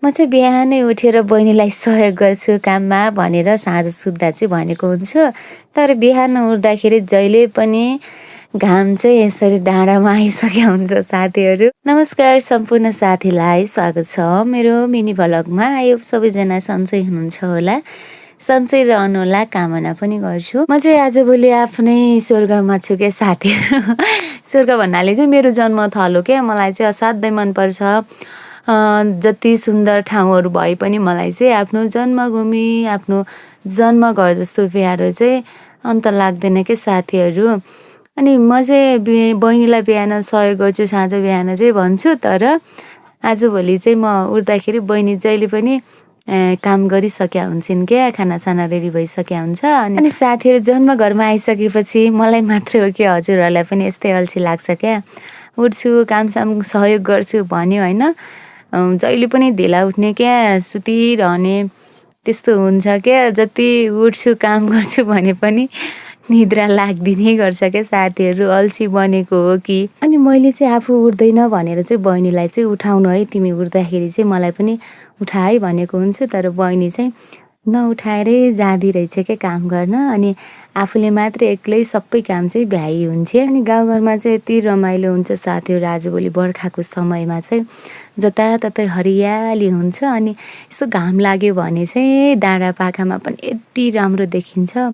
म चाहिँ बिहानै उठेर बहिनीलाई सहयोग गर्छु काममा भनेर साँझ सुत्दा चाहिँ भनेको हुन्छु। तर बिहान उठ्दाखेरि जहिले पनि घाम चाहिँ यसरी डाँडामा आइसकेको हुन्छ साथीहरू। नमस्कार सम्पूर्ण साथीलाई स्वागत छ मेरो मिनी भ्लगमा। आयो सबैजना सन्चै हुनुहुन्छ होला, सन्चै रहनुहोला कामना पनि गर्छु। म चाहिँ आजभोलि आफ्नै स्वर्गमा छु क्या साथीहरू। स्वर्ग भन्नाले चाहिँ मेरो जन्मथलो क्या। मलाई चाहिँ असाध्यै मनपर्छ। जति सुन्दर ठाउँहरू भए पनि मलाई चाहिँ आफ्नो जन्मभूमि, आफ्नो जन्मघर जस्तो प्यारो चाहिँ अन्त लाग्दैन के साथीहरू। अनि म चाहिँ बहिनीलाई बिहान सहयोग गर्छु, साँझ बिहान चाहिँ भन्छु। तर आजभोलि चाहिँ म उठ्दाखेरि बहिनी जहिले पनि काम गरिसकेका हुन्छन् क्या, खानासाना रेडी भइसकेका हुन्छ। अनि साथीहरू जन्मघरमा आइसकेपछि मलाई मात्रै हो कि हजुरहरूलाई पनि यस्तै अल्छी लाग्छ क्या। उठ्छु, कामसाम सहयोग गर्छु भन्यो होइन, जहिले पनि ढिला उठ्ने क्या, सुतिरहने त्यस्तो हुन्छ क्या। जति उठ्छु काम गर्छु भने पनि निद्रा लाग्दिनै गर्छ क्या साथीहरू। अल्छी बनेको हो कि। अनि मैले चाहिँ आफू उठ्दैन भनेर चाहिँ बहिनीलाई चाहिँ उठाउनु है, तिमी उठ्दाखेरि चाहिँ मलाई पनि उठा है भनेको हुन्छु। तर बहिनी चाहिँ नउठाएरै जाँदी रहेछ क्या काम गर्न। अनि आफूले मात्र एक्लै सबै काम चाहिँ भ्याइ हुन्छ। अनि गाउँघरमा चाहिँ यति रमाइलो हुन्छ साथीहरू। आजभोलि बर्खाको समयमा चाहिँ जताततै हरियाली हुन्छ। अनि यसो घाम लाग्यो भने चाहिँ डाँडा पाखामा पनि यति राम्रो देखिन्छ।